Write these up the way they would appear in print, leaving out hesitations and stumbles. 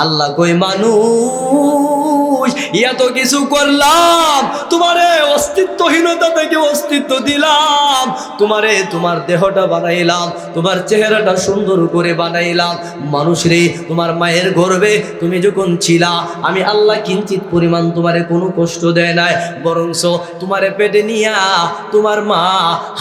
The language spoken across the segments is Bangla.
আল্লাহ কই মানুষ এত কিছু করলাম, তোমারে অস্তিত্বহীনতা থেকে অস্তিত্ব দিলাম, তোমারে তোমার দেহটা বানাইলাম, তোমার চেহারাটা সুন্দর করে বানাইলাম। মানুষ রে, তোমার মায়ের গর্ভে তুমি যখন ছিলা, আমি আল্লাহ কিঞ্চিত পরিমাণ তোমারে কোনো কষ্ট দেয় নাই, বরংস তোমারে পেটে নিয়া তোমার মা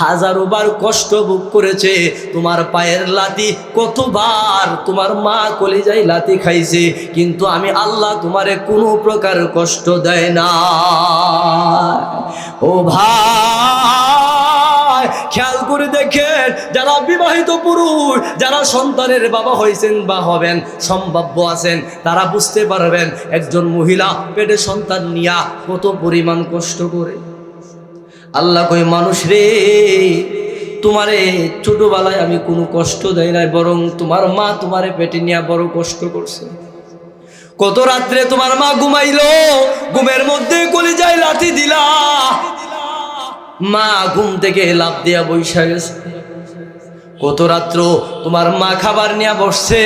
হাজারো বার কষ্ট ভোগ করেছে। তোমার পায়ের লাথি কতবার তোমার মা কলিজায় লাথি খাইছে, কিন্তু আমি আল্লাহ তোমারে কোনো প্রকার কষ্ট দেয় না। ও ভাই, খেয়াল করে দেখেন, যারা বিবাহিত পুরুষ, যারা সন্তানের বাবা হয়েছেন বা হবেন সম্ভাব্য আছেন, তারা বুঝতে পারবেন একজন মহিলা পেটে সন্তান নিয়া কত পরিমাণ কষ্ট করে। আল্লাহ কই মানুষ রে, তোমারে ছোটবেলায় আমি কোনো কষ্ট দেই নাই, বরং তোমার মা তোমারে পেটে নিয়ে বড় কষ্ট করছে। কত রাত্রে তোমার মা ঘুমাইলো, ঘুমের মধ্যে কলিজায় লাথি দিলা, মা ঘুম থেকে লাফ দিয়া বৈশা গেছে। কত রাত্র তোমার মা খাবার নিয়ে বসছে,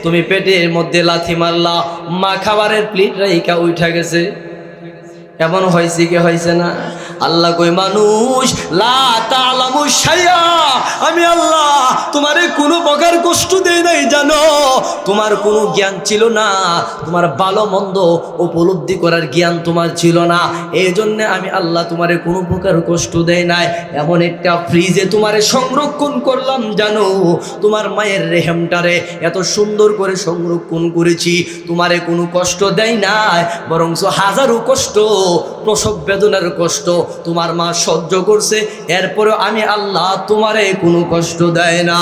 তুমি পেটের মধ্যে লাথি মারলা, মা খাবারের প্লেট রাইকা উঠা গেছে। এমন হয়েছে কি হয়েছে না? আল্লাহ কই মানুষ লা তা'লামু শাইআ, আমি আল্লাহ তোমারে কোনো প্রকার কষ্ট দেই নাই জানো। তোমার কোনো জ্ঞান ছিল না, তোমার ভালো মন্দ উপলব্ধি করার জ্ঞান তোমার ছিল না, এই জন্য আমি আল্লাহ তোমারে কোনো প্রকার কষ্ট দেই নাই। এমন একটা ফ্রিজে তোমারে সংরক্ষণ করলাম জানো, তোমার মায়ের রেহেমটারে এত সুন্দর করে সংরক্ষণ করেছি, তোমারে কোনো কষ্ট দেই নাই, বরং হাজারো কষ্ট, প্রসব বেদনার কষ্ট তোমার মা সহ্য করছে, এরপরে আমি আল্লাহ তোমারে কোনো কষ্ট দেয় না।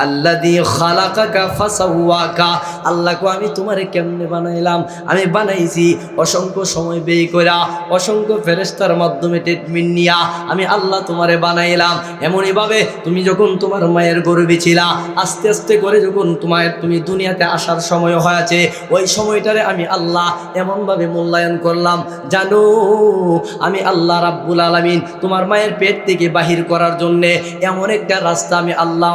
আল্লাযী খালাকাকা ফাসাওয়াকা, আল্লাহকে আমি তোমারে কেমনে বানাইলাম? আমি বানাইছি অসংখ্য সময় ব্যয় কইরা, অসংখ্য ফেরেশতার মাধ্যমে ট্রিটমেন্ট নিয়া আমি আল্লাহ তোমারে বানাইলাম। এমনইভাবে তুমি যখন তোমার মায়ের গর্ভে ছিলা, আস্তে আস্তে করে যখন তুমি দুনিয়াতে আসার সময় হয়েছে, ওই সময়টারে আমি আল্লাহ এমনভাবে মূল্যায়ন করলাম জানো। আমি আল্লাহ রাব্বুল আলামিন তোমার মায়ের পেট থেকে বাহির করার জন্যে এমন একটা রাস্তা আমি আল্লাহ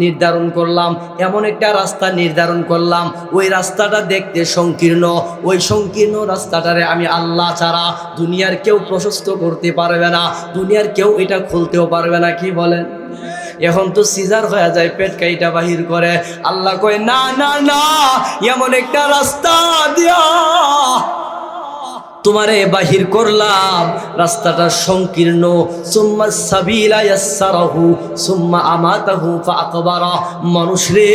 নির্ধারণ করলাম, এমন একটা রাস্তা নির্ধারণ করলাম, ওই রাস্তাটা দেখতে সংকীর্ণ, ওই সংকীর্ণ রাস্তাটারে আমি আল্লাহ ছাড়া দুনিয়ার কেউ প্রশস্ত করতে পারবে না, দুনিয়ার কেউ এটা খুলতেও পারবে না। কি বলেন? এখন তো সিজার হয়ে যায়, পেট কাইটা বাহির করে। আল্লাহ কয় না না না, এমন একটা রাস্তা দিয়া তোমারে বাহির করলাম, রাস্তাটা সংকীর্ণ। সুম্মা সাবিলা ইয়াসসারাহু সুম্মা আমাতাহু ফাআকবারা, মানুষ রে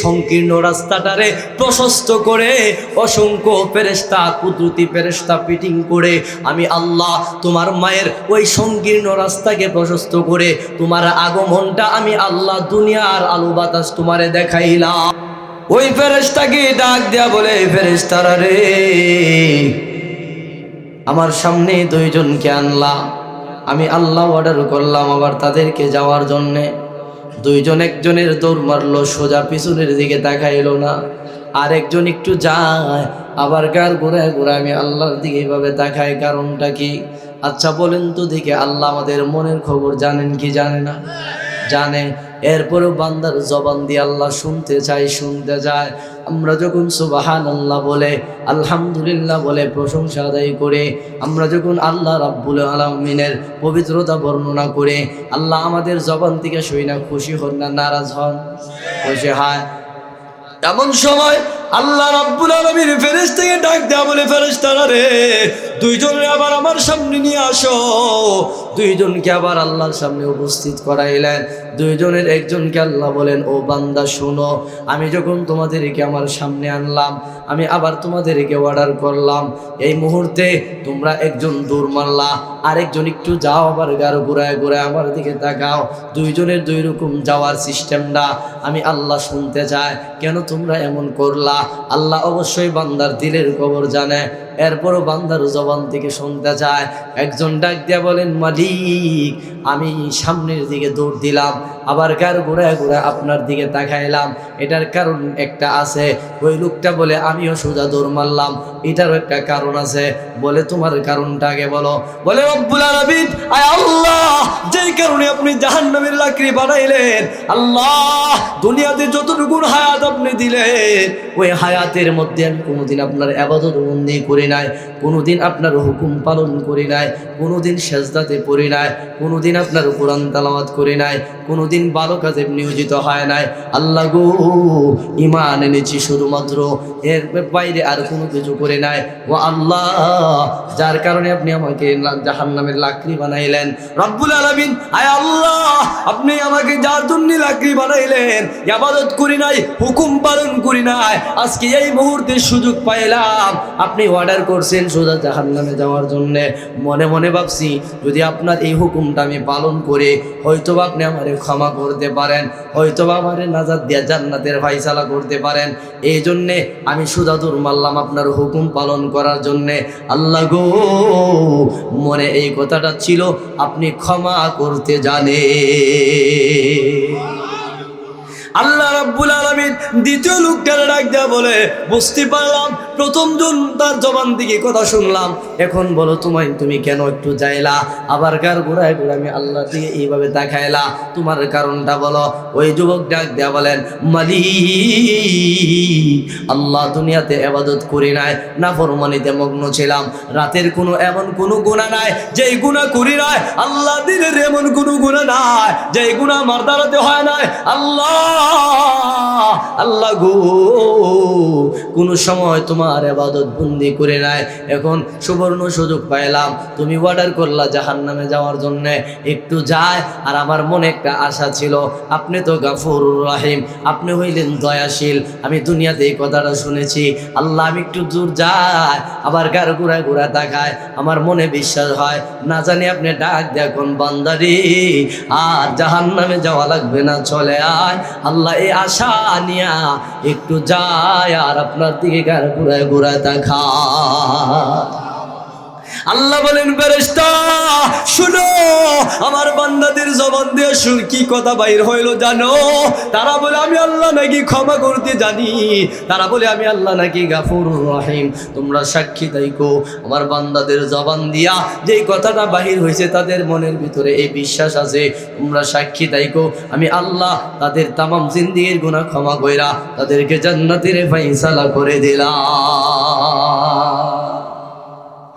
সংকীর্ণ রাস্তাটারে প্রশস্ত করে অসংখ্য ফেরেশতা, কুদরতি ফেরেশতা ফিটিং করে আমি আল্লাহ তোমার মায়ের ওই সংকীর্ণ রাস্তাকে প্রশস্ত করে তোমার আগমনটা আমি আল্লাহ দুনিয়ার আলো বাতাস তোমারে দেখাইলাম। ওই ফেরেশতাকে ডাক দেয়া বলে, ফেরেশতারা রে, আমার সামনে দুইজনকে আনলা, আমি আল্লাহ অর্ডার করলাম আবার তাদেরকে যাওয়ার জন্যে। দুইজন একজনের দৌড় মারলো, সোজা পিছনের দিকে তাকাইলো না, আর একজন একটু যায় আবার গার ঘুরায় ঘুরায় আমি আল্লাহর দিকে এইভাবে তাকাই। কারণটা কি? আচ্ছা বলেন তো দেখে, আল্লাহ আমাদের মনের খবর জানেন কি জানে না? জানে। এরপরেও বান্দার জবান দিয়ে আল্লাহ শুনতে চাই, শুনতে যায়। আমরা যখন সুবহানাল্লাহ বলে, আলহামদুলিল্লাহ বলে প্রশংসা আদায় করে, আমরা যখন আল্লাহ রাব্বুল আলামিনের পবিত্রতা বর্ণনা করে, আল্লাহ আমাদের জবান থেকে শুই না খুশি হন না নারাজ হন? খুশি হয়। এমন সময় আল্লাহ রাব্বুল আলামিন ফেরেশতাকে ডাক দেয়া বলে, ফেরেশতারা রে, দুইজনে আবার আমার সামনে নিয়ে আসো। দুইজনকে আবার আল্লাহর সামনে উপস্থিত করাইলেন। দুইজনের একজনকে আল্লাহ বলেন, ও বান্দা শোনো, আমি যখন তোমাদেরকে আমার সামনে আনলাম, আমি আবার তোমাদেরকে অর্ডার করলাম, এই মুহূর্তে তোমরা একজন দৌড় মারলা, আরেকজন একটু যাও, আবার গাড়ো ঘুরায় ঘুরায় আমার দিকে তাকাও। দুইজনের দুই রকম যাওয়ার সিস্টেমটা আমি আল্লাহ শুনতে চাই, কেন তোমরা এমন করলা? আল্লাহ অবশ্যই বান্দার দিলের খবর জানে। এরপরও বান্দার জবান থেকে শুনতে চায়। একজন ডাক দিয়া বলেন, মালিক আমি সামনের দিকে দৌড় দিলাম, আবার কার ঘুরায় ঘুরায় আপনার দিকে তাকাইলাম, এটার কারণ একটা আছে। ওই লোকটা বলে, আমিও সোজা দৌড় মারলাম, এটারও একটা কারণ আছে। বলে, তোমার কারণটা আগে বলো। বলে, রব্বুল আলামিন, আয় আল্লাহ, যেই কারণে আপনি জাহান্নামের লাকড়ি বানাইলেন, আল্লাহ দুনিয়াতে যতটুকু হায়াত আপনি দিলেন, ওই হায়াতের মধ্যে আমি কোনোদিন আপনার ইবাদত বন্দি করি নাই, কোনোদিন আপনার হুকুম পালন করি নাই, কোনোদিন সেজদাতে পড়ি নাই, কোনোদিন আপনার কোরআন তেলাওয়াত করি নাই, কোনোদিন ভালো কাজে নিয়োজিত হয় নাই। আল্লাহ গো, ঈমান এনেছি শুধুমাত্র, এর বাইরে আর কোনো কিছু করে নাই। ও আল্লাহ, যার কারণে আপনি আমাকে জাহান্নামের লাকড়ি বানাইলেন, রব্বুল আলামিন, আয় আল্লাহ, আপনি আমাকে যার জন্য লাকড়ি বানাইলেন, ইবাদত করি নাই, হুকুম পালন করি নাই, আজকে এই মুহূর্তে সুযোগ পাইলাম, আপনি অর্ডার করছেন সোজা জাহান্নামে যাওয়ার জন্য। মনে মনে ভাবছি, যদি আপনার এই হুকুমটা আমি পালন করে হয়তোবা আপনি আমারে ক্ষমা করতে পারেন, হয়তোবা আমারে নাজাত দিয়া জান্নাতের ফায়সালা করতে পারেন। এই জন্যে আমি সোজা দৌড় মারলাম আপনার হুকুম পালন করার জন্যে। আল্লাহ গো, মনে এই কথাটা ছিল, আপনি ক্ষমা করতে জানে। আল্লাহ রাব্বুল আলামিন দ্বিতীয় লোকটার ডাক দেয়া বলে, বুঝতে পারলাম প্রথমজন তার জবান দিকে কথা শুনলাম, এখন বলো তুমি কেন একটু যাইলা, আবার কার ঘুরায় ঘুরে আমি আল্লাহ দিকে এইভাবে দেখাইলা, তোমার কারণটা বলো। ওই যুবক ডাক দেয়া বলেন, মালিক আল্লাহ, দুনিয়াতে ইবাদত করি নাই, নাফরমানিতে মগ্ন ছিলাম, রাতের কোনো এমন কোনো গুনাহ নাই যেই গুনাহ করি নাই, আল্লাহ দিনের এমন কোনো গুনাহ নাই যেই গুনাহ আমার দ্বারাতে হয় নাই। আল্লাহ গো, কোন সময় তোমার ইবাদত বন্দি করে নাই, এখন সুবর্ণ সুযোগ পাইলাম, তুমি অর্ডার করলা জাহান্নামে যাওয়ার জন্য, একটু যায়। আর আমার মনে একটা আশা ছিল, আপনি তো গাফুরুর রহিম, আপনি হইলেন দয়াশীল, আমি দুনিয়াতে এই কথাটা শুনেছি, আল্লাহ আমি একটু দূর যাই, আবার গার ঘুরায় ঘুরায় তাকায়, আমার মনে বিশ্বাস হয়, না জানি আপনি ডাক দেখুন, বান্দারি আর জাহান্নামে যাওয়া লাগবে না, চলে আয়। আল্লাহ এই আশা নিয়া একটু যায়, আর আপনার দিকে গার ঘুরায় ঘুরায় দেখা। আল্লাহ বলেন, ফেরেশতা শুনো, আমার বান্দাদের জবান দিয়ে শুন কি কথা বাইর হইল জানো? তারা বলে, আমি আল্লাহ নাকি ক্ষমা করতে জানি, তারা বলে আমি আল্লাহ নাকি গাফুরুর রহিম। তোমরা সাক্ষী দাইকো, আমার বান্দাদের জবান দিয়া যেই কথাটা বাহির হয়েছে তাদের মনের ভিতরে এই বিশ্বাস আছে, তোমরা সাক্ষী দাইকো, আমি আল্লাহ তাদের তামাম জিন্দেগীর গুনাহ ক্ষমা কইরা তাদেরকে জান্নাতের ফায়সালা করে দিলাম।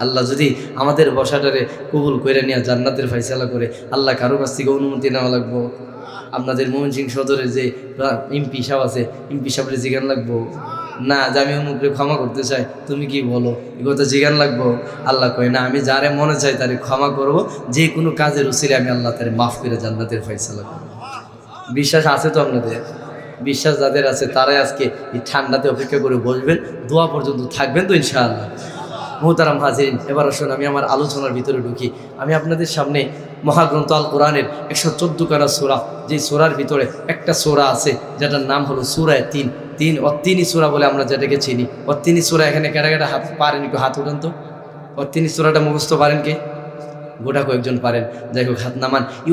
আল্লাহ যদি আমাদের বসাটারে কবুল করে নিয়ে জান্নাতের ফায়সালা করে, আল্লাহ কারো কাছ থেকে অনুমতি নেওয়া লাগবো? আপনাদের ময়মনসিংহ সদরে যে এমপি সাহেব আছে, এমপি সাহেবের জিজ্ঞান লাগবো না যে আমি অমুকরে ক্ষমা করতে চাই, তুমি কি বলো, এই কথা জিজ্ঞান লাগবো? আল্লাহ কয় না, আমি যারে মনে চাই তারে ক্ষমা করব, যে কোনো কাজের উসিলে আমি আল্লাহ তারে মাফ করে জান্নাতের ফায়সালা করব। বিশ্বাস আছে তো আপনাদের? বিশ্বাস যাদের আছে তারাই আজকে এই ঠান্ডাতে অপেক্ষা করে বসবেন, দোয়া পর্যন্ত থাকবেন তো ইনশাআল্লাহ। মোহতারাম হাজিরিন, এবার আসুন আমি আমার আলোচনার ভিতরে ঢুকি। আমি আপনাদের সামনে মহাগ্রন্থ আল কোরআনের 114 খানা সূরা, যে সূরার ভিতরে একটা সূরা আছে যেটার নাম হলো সূরা তিন অত্তিনী সূরা বলে আমরা যেটাকে চিনি। অত্তিনী সূরা, এখানে কারা কারা হাত পারেন একটু হাত উঠান তো। অত্তিনী সূরাটা মুখস্থ পারেন কে? গোটা কয়েকজন পারেন, যাই হোক হাত নামান। এই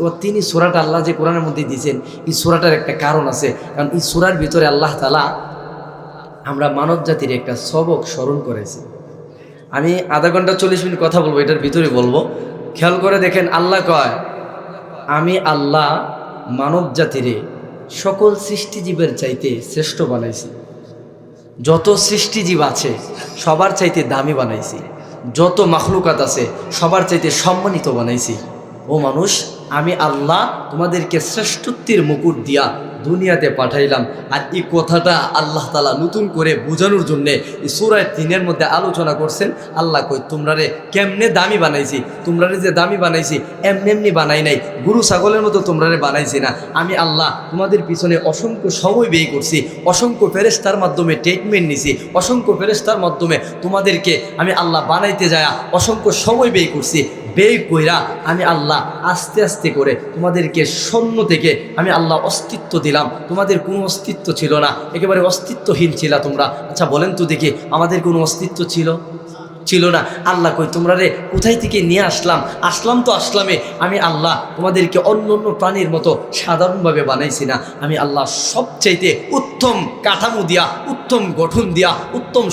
অত্তিনী সূরাটা আল্লাহ যে কোরআনের মধ্যে দিয়েছেন, এই সূরাটার একটা কারণ আছে, কারণ এই সূরার ভিতরে আল্লাহ তাআলা আমরা মানব জাতির একটা সবক স্মরণ করেছি। আমি আধা ঘন্টা 40 মিনিট কথা বলবো, এটার ভিতরে বলবো, খেয়াল করে দেখেন। আল্লাহ কয়, আমি আল্লাহ মানব জাতিরে সকল সৃষ্টিজীবের চাইতে শ্রেষ্ঠ বানাইছি, যত সৃষ্টিজীব আছে সবার চাইতে দামি বানাইছি, যত মাখলুকাত আছে সবার চাইতে সম্মানিত বানাইছি। ও মানুষ, আমি আল্লাহ তোমাদেরকে শ্রেষ্ঠত্বের মুকুট দিয়া দুনিয়াতে পাঠাইলাম। আর এই কথাটা আল্লাহ তাআলা নতুন করে বোঝানোর জন্যে এই সূরা 3-এর মধ্যে আলোচনা করছেন। আল্লাহ কই, তোমরারে কেমনে দামি বানাইছি, তোমরারে যে দামি বানাইছি এমনি বানাই নাই, গরু ছাগলের মতো তোমরারে বানাইছি না। আমি আল্লাহ তোমাদের পিছনে অসংখ্য সময় ব্যয় করছি, অসংখ্য ফেরেশতার মাধ্যমে ট্রিটমেন্ট নিছি, অসংখ্য ফেরেশতার মাধ্যমে তোমাদেরকে আমি আল্লাহ বানাইতে যায় অসংখ্য সময় ব্যয় করছি। ব্যয় কইরা আমি আল্লাহ আস্তে আস্তে করে তোমাদেরকে শূন্য থেকে আমি আল্লাহ অস্তিত্ব দিলাম। তোমাদের কোনো অস্তিত্ব ছিল না, একেবারে অস্তিত্বহীন ছিল তোমরা। আচ্ছা বলেন তো দেখি, আমাদের কোনো অস্তিত্ব ছিল না? আল্লাহ কই তোমরা রে কোথায় থেকে নিয়ে আসলাম তো আসলামে। আমি আল্লাহ তোমাদেরকে অন্য অন্য প্রাণীর মতো সাধারণভাবে বানাইছি না। আমি আল্লাহ সবচাইতে উত্তম কাঠামো দিয়া, উত্তম গঠন দিয়া, উত্তম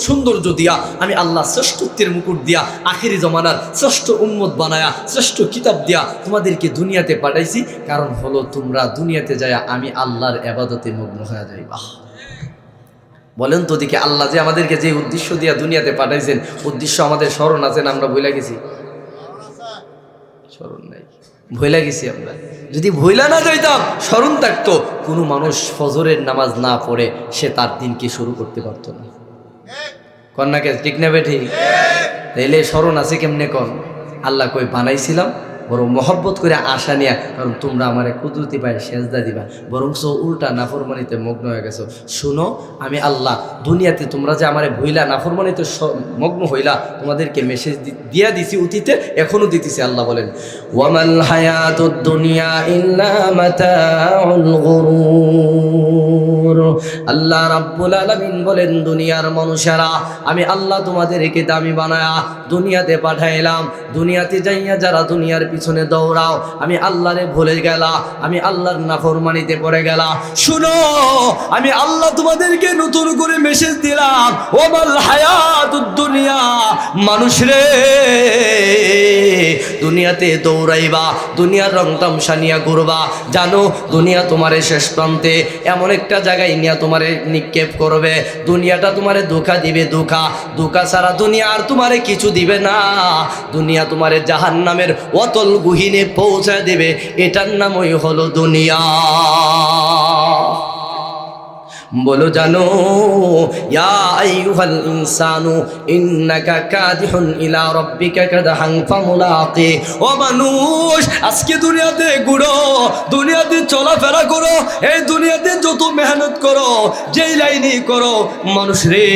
সৌন্দর্য দিয়া, আমি আল্লাহ শ্রেষ্ঠত্বের মুকুট দিয়া, আখেরি জমানার শ্রেষ্ঠ উম্মত বানায়া, শ্রেষ্ঠ কিতাব দিয়া তোমাদেরকে দুনিয়াতে পাঠাইছি। কারণ হলো তোমরা দুনিয়াতে যায় আমি আল্লাহর ইবাদতে মগ্ন হয়ে যাইবা। বলেন তো দেখি, আল্লাহ যে আমাদেরকে যে উদ্দেশ্য দিয়া দুনিয়াতে পাঠাইছেন, উদ্দেশ্য আমাদের স্মরণ আছে না? আমরা ভুলে গেছি? স্মরণ নাই, ভুলে গেছি আমরা। যদি ভুলা না যাইতাম, স্মরণ থাকতো, কোনো মানুষ ফজরের নামাজ না পড়ে সে তার দিনকে শুরু করতে পারতো না। কন্যাকে ঠিক নেবে ঠিক? তাইলে স্মরণ আছে কেমনে কন? আল্লাহ কই বানাইছিলাম বড় মহব্বত করে আশা নিয়া, কারণ তোমরা আমার কুদরতি পায়ে সেজদা দিবা, বরংস উল্টা নাফরমানিতে মগ্ন হয়ে গেছো। শুনো, আমি আল্লাহ দুনিয়াতে তোমরা যে আমারে ভুইলা নাফরমানিতে মগ্ন হইলা, তোমাদেরকে মেসেজ দিয়া দিছি অতীতে, এখনো দিতেছি। আল্লাহ বলেন ওয়ামাল হায়াতুদ দুনিয়া ইল্লা মাতাউল গুরুর। আল্লাহ রাব্বুল আলামিন বলেন দুনিয়ার মানুষেরা আমি আল্লাহ তোমাদেরকে দামি বানায়া দুনিয়াতে পাঠাইলাম। দুনিয়াতে যাইয়া যারা দুনিয়ার পিছনে দৌড়াও, আমি আল্লাহরে ভুলে গেলা, আমি আল্লাহর নাফরমানিতে পড়ে গেলা। শুনো, আমি আল্লাহ তোমাদেরকে নতুন করে মেসেজ দিলাম, ওয়ামাল হায়াতুদ দুনিয়া, মানুষ রে দুনিয়াতে দৌড়াইবা, দুনিয়ার রং তামসা নিয়া ঘুরবা। জানো দুনিয়া তোমারে শেষ প্রান্তে এমন একটা জায়গায় নিয়ে তোমারে নিক্ষেপ করবে। দুনিয়াটা তোমারে ধোঁকা দিবে, ধোঁকা ছাড়া দুনিয়া আর তোমারে কিছু দিবে না। দুনিয়া তোমারে জাহান্নামের অতল গহীনে পৌঁছে দেবে। এটার নামই হলো দুনিয়া। বলো জানো, ইয়া আইয়ুহাল ইনসানু ইন্নাকা কাদিহুন ইলা রাব্বিকা কাদহান ফামুলাকি। ও মানুষ, আজকে দুনিয়াতে ঘুরো, দুনিয়াতে চলাফেরা করো, এই দুনিয়াতে যত মেহনত করো, যেই লাইনে করো, মানুষ রে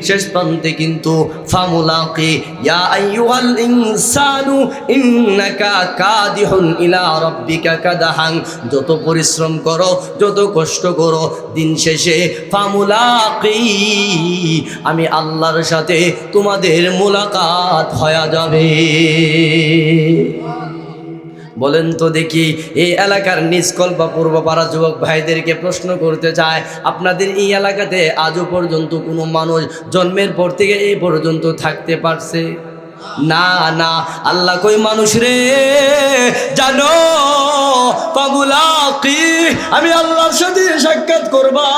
শেষ প্রান্তে কিন্তু ফামুলাকি। ইয়া আইয়ুহাল ইনসানু ইন্নাকা কাদিহুন ইলা রাব্বিকা কাদহান, যত পরিশ্রম করো, যত কষ্ট করো, দিন শেষে ফামুলাকি, আমি আল্লাহর সাথে তোমাদের মুলাকাত হয়ে যাবে। বলেন তো দেখি, এই এলাকার নিষ্কল বা পূর্বপাড়া যুবক ভাইদেরকে প্রশ্ন করতে চায়, আপনাদের এই এলাকাতে আজও পর্যন্ত কোনো মানুষ জন্মের পর থেকে এই পর্যন্ত থাকতে পারছে? না না। আল্লাহ কই মানুষ রে জানো, ফামুলাকি, আমি আল্লাহর সাথে সাক্ষাৎ করবা।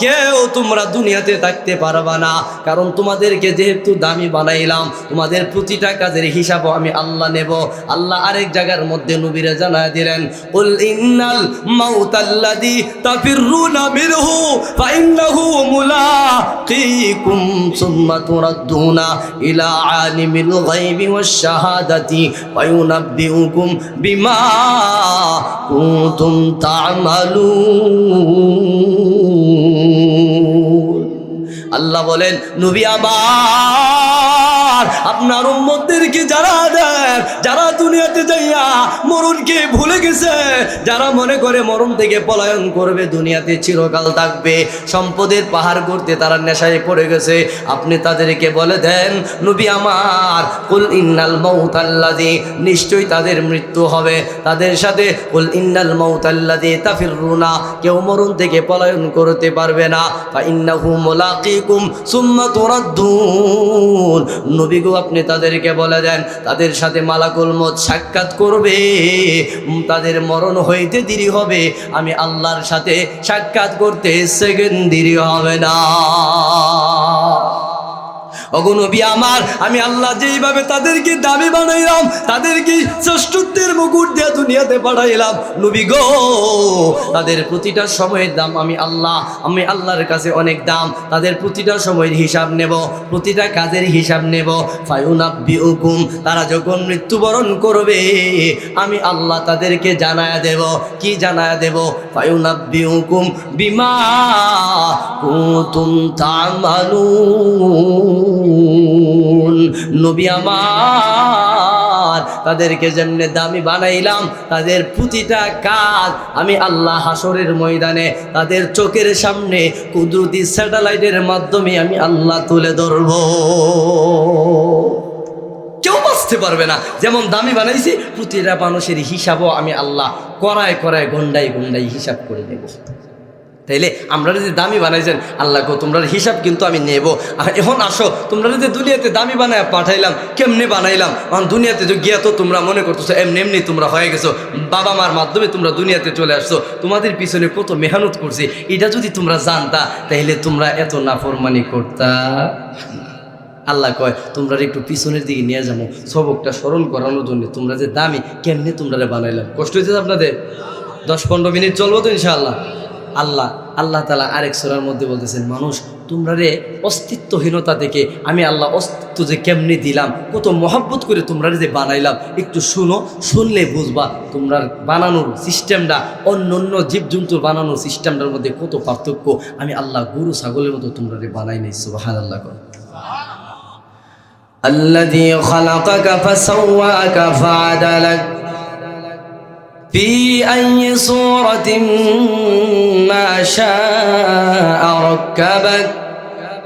কেউ তোমরা দুনিয়াতে থাকতে পারবা না, কারণ তোমাদেরকে যেহেতু দামি বানাইলাম, তোমাদের প্রতিটা কাজের হিসাব আমি আল্লাহ নেব। আল্লাহ আরেক জায়গার মধ্যে নবীরে জানায় দিলেন, কুল ইন্নাল মাউতাল্লাযী তাফিরুনা মিনহু ফাইন্নাহু মুলাকিকুম সুম্মা তুরাদ্দুনা ইলা আলিমিল গায়বি ওয়াশ শাহাদাতি ফায়ুনাব্বিউকুম বিমা কুনতুম তা'মালুন। আল্লাহ বলেন, নবী আমার আপনার উম্মতদেরকে যারা দেন, যারা দুনিয়াতে যাইয়া মরণকে ভুলে গেছে, যারা মনে করে মরণ থেকে পলায়ন করবে, দুনিয়াতে চিরকাল থাকবে, সম্পদের পাহাড় করতে তারা নেশায় পড়ে গেছে, আপনি তাদেরকে বলে দেন নবী আমার, কুল ইন্নাল মাউতাল্লাযী, নিশ্চয়ই তাদের মৃত্যু হবে, তাদের সাথে কুল ইন্নাল মাউতাল্লাযী তাফিরুনা, কেউ মরণ থেকে পলায়ন করতে পারবে না, ফা ইন্নাহু মুলাকিকুম সুম্মা তুরাদ্দুন। নবী গো আপনি তাদেরকে বলে দেন তাদের সাথে মালাকুল মউত সাক্ষাৎ করবে, তাদের মরণ হইতে দেরি হবে, আমি আল্লাহর সাথে সাক্ষাৎ করতে সেকেন্ড দেরি হবে না। ওগো নবী আমার, আমি আল্লাহ যেইভাবে তাদেরকে দামি বানাইলাম, তাদেরকে শ্রেষ্ঠত্বের মুকুট দিয়ে দুনিয়াতে পাঠাইলাম, নবী গো তাদের প্রতিটা সময়ের দাম আমি আল্লাহর কাছে অনেক দাম। তাদের প্রতিটা সময়ের হিসাব নেব, প্রতিটা কাজের হিসাব নেব। ফায়ুনাব্বিউকুম, তারা যখন মৃত্যুবরণ করবে আমি আল্লাহ তাদেরকে জানায়া দেব। কি জানায়া দেব? ফায়ুনাব্বিউকুম বিমা কুনতুম তা'মালুন। নবী আমার তাদেরকে যেমনে দামি বানাইলাম, তাদের প্রতিটা কাজ আমি আল্লাহ হাসরের ময়দানে তাদের চোখের সামনে কুদরতি স্যাটেলাইটের মাধ্যমে আমি আল্লাহ তুলে ধরব। কেউ বাঁচতে পারবে না। যেমন দামি বানাইছি, প্রতিটা মানুষের হিসাবও আমি আল্লাহ করায় করায় গন্ডাই গন্ডাই হিসাব করে নেব। তাইলে আমরা যদি দামি বানাইছেন, আল্লাহ গো তোমরা হিসাব কিন্তু আমি নেব। এখন আসো, তোমরা যদি দুনিয়াতে দামি বানায় পাঠাইলাম, কেমনে বানাইলাম? কারণ দুনিয়াতে গিয়া তো তোমরা মনে করতেছো এমনি এমনি তোমরা হয়ে গেছো, বাবা মার মাধ্যমে তোমরা দুনিয়াতে চলে আসছো, তোমাদের পিছনে কত মেহনত করছি, এটা যদি তোমরা জানতা তাইলে তোমরা এত নাফরমানি করতা। আল্লাহ কয় তোমরা একটু পিছনের দিকে নিয়ে যাবো, সবকটা স্মরণ করানোর জন্য। তোমরা যে দামি, কেমনে তোমরা বানাইলাম? কষ্ট হয়েছে আপনাদের? 10-15 মিনিট চলবো তো ইনশাআল্লাহ। আল্লাহ তাআলা আরেক সূরার মধ্যে বলতেছেন, মানুষ তোমরা রে অস্তিত্বহীনতা থেকে আমি আল্লাহ অস্তিত্ব যে কেমনে দিলাম, কত মহব্বত করে তোমরা যে বানাইলাম, একটু শুনো, শুনলে বুঝবা তোমরা বানানোর সিস্টেমটা অন্য অন্য জীবজন্তুর বানানোর সিস্টেমটার মধ্যে কত পার্থক্য। আমি আল্লাহ গরু ছাগলের মতো তোমরা রে বানাই নাই। সুবহানাল্লাহ। الذي خلقك فسواك فعدلك في أي صورة ما شاء ركبك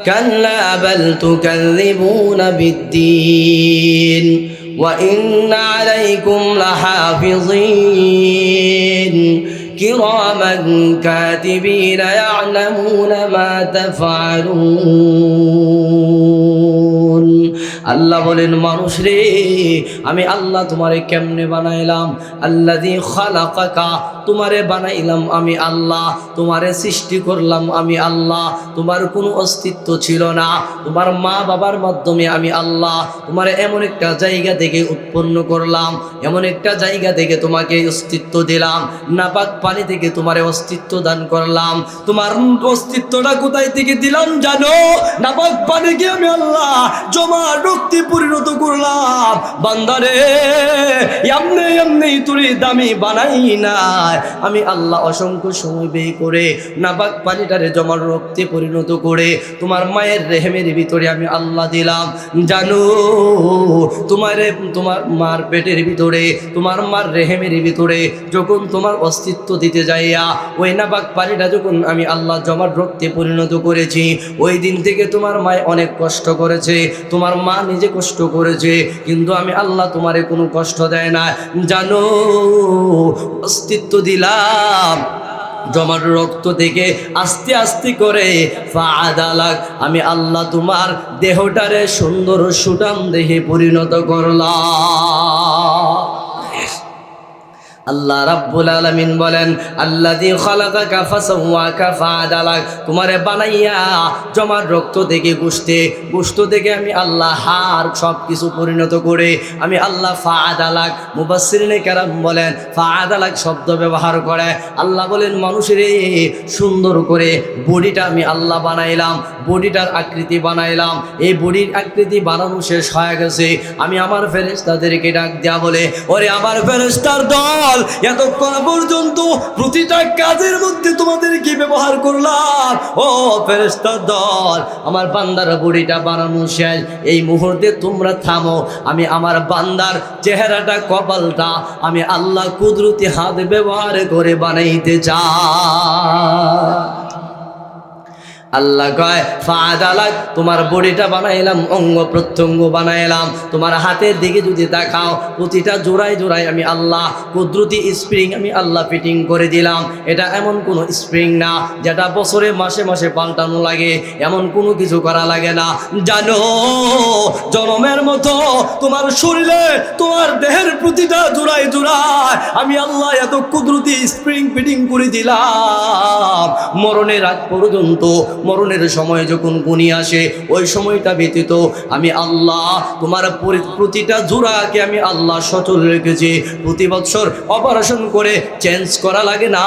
كلا بل تكذبون بالدين وإن عليكم لحافظين كراما كاتبين يعلمون ما تفعلون। আল্লাহ বলেন, মানুষ রে আমি আল্লাহ তোমারে কেমনে বানাইলাম। আল্লাযী খালাকাকা, তোমারে বানাইলাম আমি আল্লাহ, তোমারে সৃষ্টি করলাম আমি আল্লাহ। তোমার কোনো অস্তিত্ব ছিল না, তোমার মা বাবার মাধ্যমে আমি আল্লাহ তোমারে এমন একটা জায়গা থেকে উৎপন্ন করলাম, এমন একটা জায়গা থেকে তোমাকে অস্তিত্ব দিলাম, নাপাক পানি থেকে তোমারে অস্তিত্ব দান করলাম। তোমার অস্তিত্বটা কোথায় থেকে দিলাম জানো? নাপাক পানিকে আমি আল্লাহ জমা রক্তে পরিণত করলাম। বান্দারে এমনি এমনি তুই দামি বানাই নাই, আমি আল্লাহ অসংখ্য সময় ব্যয় করে নাপাক পানিটারে জমা রক্তে পরিণত করে তোমার মায়ের রেহেমের ভিতরে আমি আল্লাহ দিলাম। জানো তোমারে তোমার মার পেটের ভিতরে, তোমার মার রেহেমের ভিতরে যখন তোমার অস্তিত্ব দিতে যাইয়া ওই নাপাক পানিটা যখন আমি আল্লাহ জমার রক্তে পরিণত করেছি, ওই দিন থেকে তোমার মায় অনেক কষ্ট করেছে, তোমার মা নিজে কষ্ট করেছে, কিন্তু আমি আল্লাহ তোমারে কোনো কষ্ট দেয় না। জানো অস্তিত্ব দিলাম জমার রক্ত থেকে আস্তে আস্তে করে ফাআদালাক, আমি আল্লাহ তোমার দেহটারে সুন্দর সুঠাম দেহে পরিণত করলাম। আল্লাহ রাব্বুল আলামিন বলেন, আল্লাযী খালাকাকা ফাসাওয়াকা ফাআদালাক, তোমারে বানাইয়া জমার রক্ত থেকে গোশত থেকে আমি আল্লাহ হাড় সব কিছু পরিণত করে আমি আল্লাহ ফাআদালাক। মুফাসসিরিনে কেরাম বলেন ফাআদালাক শব্দ ব্যবহার করে। আল্লাহ বলেন, মানুষের সুন্দর করে বডিটা আমি আল্লাহ বানাইলাম, বডিটার আকৃতি বানাইলাম। এই বডির আকৃতি বানানো শেষ হয়ে গেছে, আমি আমার ফেরেশতাদেরকে ডাক দেয়া বলে, ওরে আমার ফেরেশতার দল, এতক্ষণ পর্যন্ত প্রতিটা কাজের মধ্যে তোমাদেরকে ব্যবহার করলাম। ও ফেরেশতার দল, আমার বান্দার বডিটা বানানো শেষ, এই মুহূর্তে তোমরা থামো। আমি আমার বান্দার চেহারাটা, কপালটা আমি আল্লাহ কুদরতি হাত ব্যবহার করে বানাইতে চাই। আল্লাহ কয় ফাআদালাক, তোমার বডিটা বানাইলাম, অঙ্গ প্রত্যঙ্গ বানাইলাম। তোমার হাতের দিকে যদি দেখাও, প্রতিটা জোড়ায় জোড়ায় আমি আল্লাহ কুদরতি স্প্রিং আমি আল্লাহ ফিটিং করে দিলাম। এটা এমন কোনো স্প্রিং না যেটা বছরে মাসে মাসে পাল্টানো লাগে, এমন কোনো কিছু করা লাগে না। জানো জনমের মতো তোমার শরীরে, তোমার দেহের প্রতিটা জোড়ায় জোড়ায় আমি আল্লাহ এত কুদরতি স্প্রিং ফিটিং করে দিলাম। মরণের আগ পর্যন্ত, মরণের সময় যখন গুনি আসে, ওই সময়টা ব্যতীত আমি আল্লাহ তোমার প্রতিটা জোড়াকে আমি আল্লাহ সচল রেখেছি। প্রতি বছর অপারেশন করে চেঞ্জ করা লাগে না,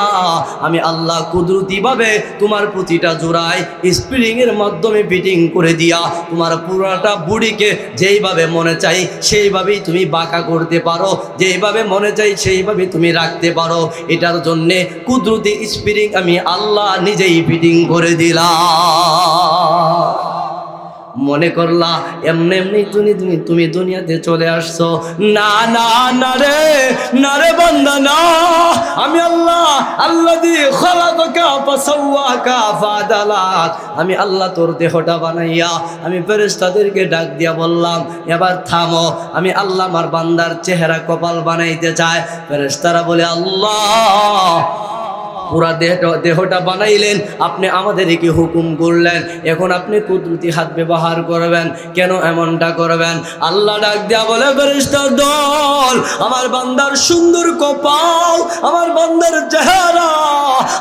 আমি আল্লাহ কুদরতিভাবে তোমার প্রতিটা জোড়ায় স্প্রিং এর মাধ্যমে ফিটিং করে দিয়া তোমার পুরাটা বডিকে যেইভাবে মনে চাই সেইভাবেই তুমি বাঁকা করতে পারো, যেইভাবে মনে চাই সেইভাবে তুমি রাখতে পারো। এটার জন্যে কুদরতি স্প্রিং আমি আল্লাহ নিজেই ফিটিং করে দিলাম। মনে করলা এমনি এমনি তুমি দুনিয়াতে চলে আসছো। না না না রে, না রে বান্দা না, আমি আল্লাহ আল্লাযী খালাকাকা ফাসাওয়াকা ফাআদালাক, আমি আল্লাহ তোর দেহটা বানাইয়া আমি ফেরেশতাদেরকে ডাক দিয়া বললাম এবার থামো, আমি আল্লাহ আমার বান্দার চেহারা কপাল বানাইতে চাই। ফেরেশতারা বলে আল্লাহ পুরা দেহটা বানাইলেন, আপনি আমাদেরকে হুকুম করলেন, এখন আপনি কুদরতি হাত ব্যবহার করবেন, কেন এমনটা করবেন? আল্লাহ ডাক দেয়া বলে ফেরেশতার দল, আমার বান্দার সুন্দর কপাল, আমার বান্দার চেহারা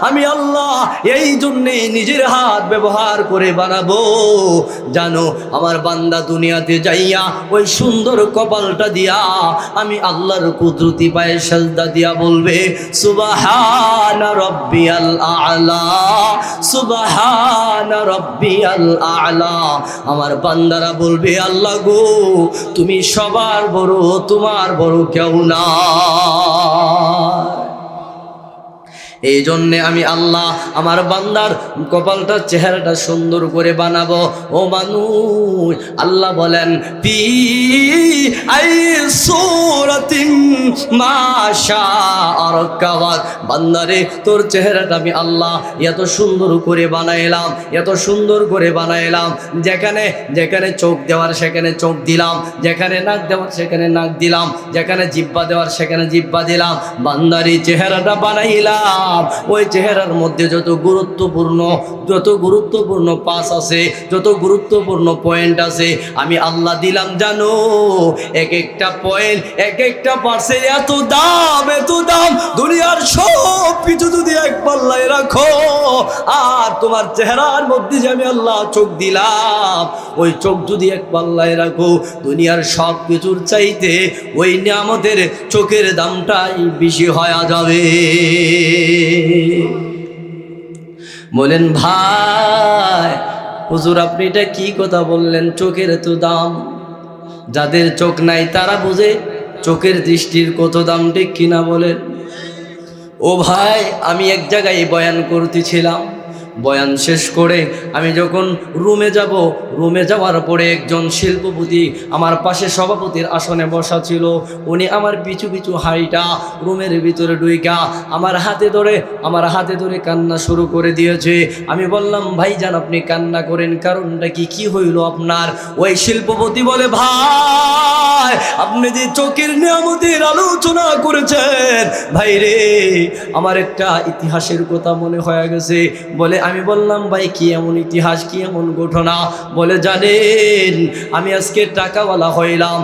আমি আল্লাহ এই জন্যে নিজের হাত ব্যবহার করে বানাবো, জানো আমার বান্দা দুনিয়াতে যাইয়া ওই সুন্দর কপালটা দিয়া আমি আল্লাহর কুদরতি পায়ে সাজদা দিয়া বলবে সুবহানা রব্বিয়াল আ'লা, সুবহানা রব্বিয়াল আ'লা। আমার বান্দারা বলবে আল্লাহ গো তুমি সবার বড়, তোমার বড় কেউ না। এই জন্যে আমি আল্লাহ আমার বান্দার কপালটা চেহারাটা সুন্দর করে বানাবো। ও মানুষ, আল্লাহ বলেন ফি আই সূরাতিন মা শাআ রাক্কাবাক, বান্দারে তোর চেহারাটা আমি আল্লাহ এত সুন্দর করে বানাইলাম, এত সুন্দর করে বানাইলাম, যেখানে যেখানে চোখ দেওয়ার সেখানে চোখ দিলাম, যেখানে নাক দেওয়ার সেখানে নাক দিলাম, যেখানে জিহ্বা দেওয়ার সেখানে জিহ্বা দিলাম, বান্দারি চেহারাটা বানাইলাম। ওই চেহারার মধ্যে যত গুরুত্বপূর্ণ পাস আছে, যত গুরুত্বপূর্ণ পয়েন্ট আছে আমি আল্লাহ দিলাম, জানো এক একটা পয়েন্ট এক একটা পার্সে এত দাম, এত দাম, দুনিয়ার সব কিছু যদি এক পাল্লায় রাখো আর তোমার চেহারার মধ্যে যে আমি আল্লাহ চোখ দিলাম ওই চোখ যদি এক পাল্লায় রাখো, দুনিয়ার সব কিছুর চাইতে ওই নিয়ামতের চোখের দামটাই বেশি হয়ে যাবে। বলেন ভাই হুজুর আপনি এটা কি কথা বললেন, চোখের এত দাম? যাদের চোখ নাই তারা বুঝে চোখের দৃষ্টির কত দাম, ঠিক কিনা বলেন? ও ভাই আমি এক জায়গায় বয়ান করতেছিলাম, বয়ান শেষ করে আমি যখন রুমে যাব, রুমে যাওয়ার পরে একজন শিল্পপতি আমার পাশে সভাপতির আসনে বসা ছিল, উনি আমার পিছু পিছু হাইটা রুমের ভিতরে ঢুইকা আমার হাতে ধরে কান্না শুরু করে দিয়েছে। আমি বললাম ভাইজান আপনি কান্না করেন, কারণটা কি হইল আপনার? ওই শিল্পপতি বলে ভাই আপনি যে চোখের নিয়ামতের আলোচনা করেছেন ভাই রে, আমার একটা ইতিহাসের কথা মনে হয়ে গেছে। বলে আমি বললাম ভাই কি এমন ইতিহাস, কি এমন ঘটনা? বলে জানেন আমি আজকে টাকাওয়ালা হইলাম,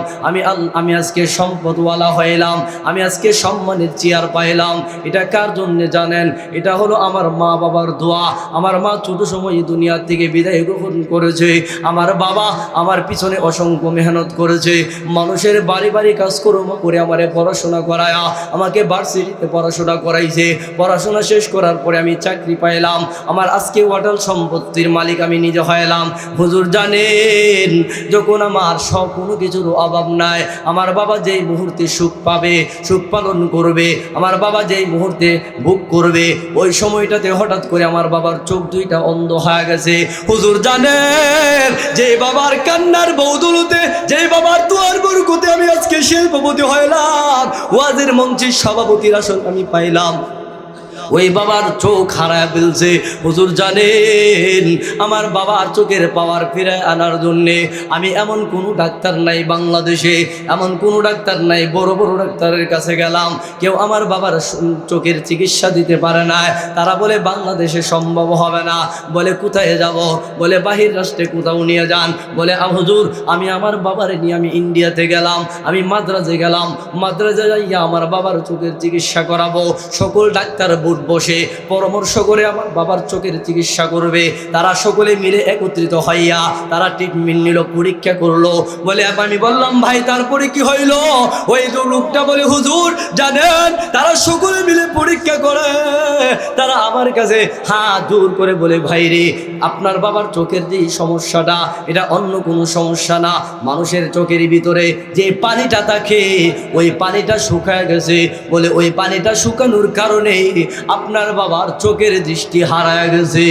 আমি আজকে সম্পদওয়ালা হইলাম, আমি আজকে সম্মানের চেয়ার পাইলাম, এটা কার জন্য জানেন? এটা হলো আমার মা বাবার দোয়া। আমার মা ছোট সময় দুনিয়া থেকে বিদায় গ্রহণ করেছে, আমার বাবা আমার পিছনে অসংখ্য মেহনত করেছে, মানুষের বাড়ি বাড়ি কাজকর্ম করে আমারে পড়াশোনা করায়া আমাকে ভার্সিটিতে পড়াশোনা করাইছে। পড়াশোনা শেষ করার পরে আমি চাকরি পাইলাম, আমার আজকে ওয়াটাল সম্পত্তির মালিক আমি নিজে হইলাম। হুজুর জানেন যখন আমার সব কোনো কিছুর অভাব নাই, আমার বাবা যেই মুহূর্তে সুখ পাবে, সুখ পালন করবে, আমার বাবা যেই মুহূর্তে ভোগ করবে, ওই সময়টাতে হঠাৎ করে আমার বাবার চোখ দুইটা অন্ধ হয়ে গেছে। হুজুর জানেন যে বাবার কান্নার বদৌলতে, যে বাবার দোয়ার বরকতে আমি আজকে শিল্পপতি হইলাম, ওয়াজের মঞ্চের সভাপতির আসন আমি পাইলাম। ওই বাবার চোখ হারায় ফেলছে। হুজুর জানেন আমার বাবার চোখের পাওয়ার ফিরে আনার জন্যে আমি এমন কোনো ডাক্তার নাই বাংলাদেশে, এমন কোনো ডাক্তার নাই, বড় বড় ডাক্তারের কাছে গেলাম, কেউ আমার বাবার চোখের চিকিৎসা দিতে পারে না। তারা বলে বাংলাদেশে সম্ভব হবে না। বলে কোথায় যাব? বলে বাহির রাষ্ট্রে কোথাও নিয়ে যান। বলে হুজুর আমি আমার বাবারে নিয়ে আমি ইন্ডিয়াতে গেলাম, আমি মাদ্রাজে গেলাম, মাদ্রাজে যাইয়া আমার বাবার চোখের চিকিৎসা করাবো। সকল ডাক্তার বসে পরামর্শ করে আমার বাবার চোখের চিকিৎসা করবে। তারা সকলে মিলে একত্রিত হইয়া তারা ট্রিটমেন্ট নিল, পরীক্ষা করলো। বলে আমি বললাম ভাই তারপরে কি হইল? ওই যে লোকটা বলে হুজুর জানেন তারা সকলে মিলে পরীক্ষা করে, তারা আমার কাছে হাত জোর করে বলে ভাই রে আপনার বাবার চোখের যে সমস্যাটা এটা অন্য কোনো সমস্যা না, মানুষের চোখের ভিতরে যে পানিটা থাকে ওই পানিটা শুকায় গেছে। বলে ওই পানিটা শুকানোর কারণে আপনার বাবার চোখের দৃষ্টি হারায় গেছে।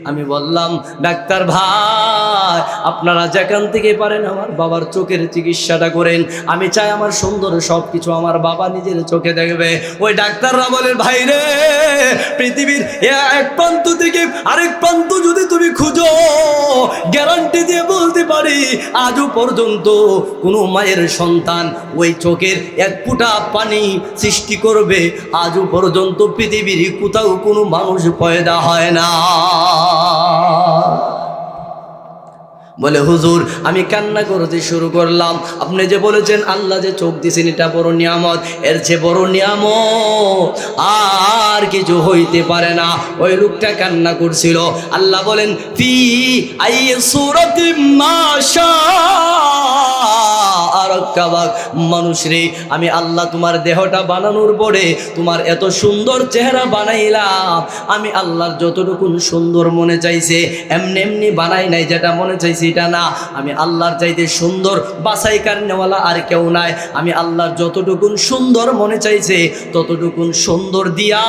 আমি বললাম, ডাক্তার ভাই আপনারা যেখান থেকে পারেন আমার বাবার চোখের চিকিৎসাটা করেন, আমি চাই আমার সুন্দর সব কিছু আমার বাবা নিজের চোখে দেখবে। ওই ডাক্তাররা বলে, ভাই রে, পৃথিবীর এক প্রান্ত থেকে আরেক প্রান্ত যদি তুমি খুঁজো, গ্যারান্টি দিয়ে বলতে পারি আজও পর্যন্ত কোনো মায়ের সন্তান ওই চোখের এক ফোঁটা পানি সৃষ্টি করবে আজও পর্যন্ত পৃথিবীর কোথাও কোনো মানুষ পয়দা হয় না। বলে, হুজুর আমি কান্না করতে শুরু করলাম। আপনি যে বলেছেন আল্লাহ যে চোখ দিয়েছেন এটা বড় নিয়ামত, এর চেয়ে বড় নিয়ামত আর কিছু হইতে পারে না। ওই লোকটা কান্না করছিল। আল্লাহ বলেন, ফি আই সূরাতিম মা শাআ রাক্কাবাক। মানুষ রে, আমি আল্লাহ তোমার দেহটা বানানোর পরে তোমার এত সুন্দর চেহারা বানাইলাম। আমি আল্লাহর যতটুকুন সুন্দর মনে চাইছে এমনি এমনি বানাই নাই, যেটা মনে চাইছে এটা না। আমি আল্লাহর চাইতে সুন্দর বাছাই কারণেওয়ালা আর কেউ নাই। আমি আল্লাহর যতটুকুন সুন্দর মনে চাইছে ততটুকুন সুন্দর দিয়া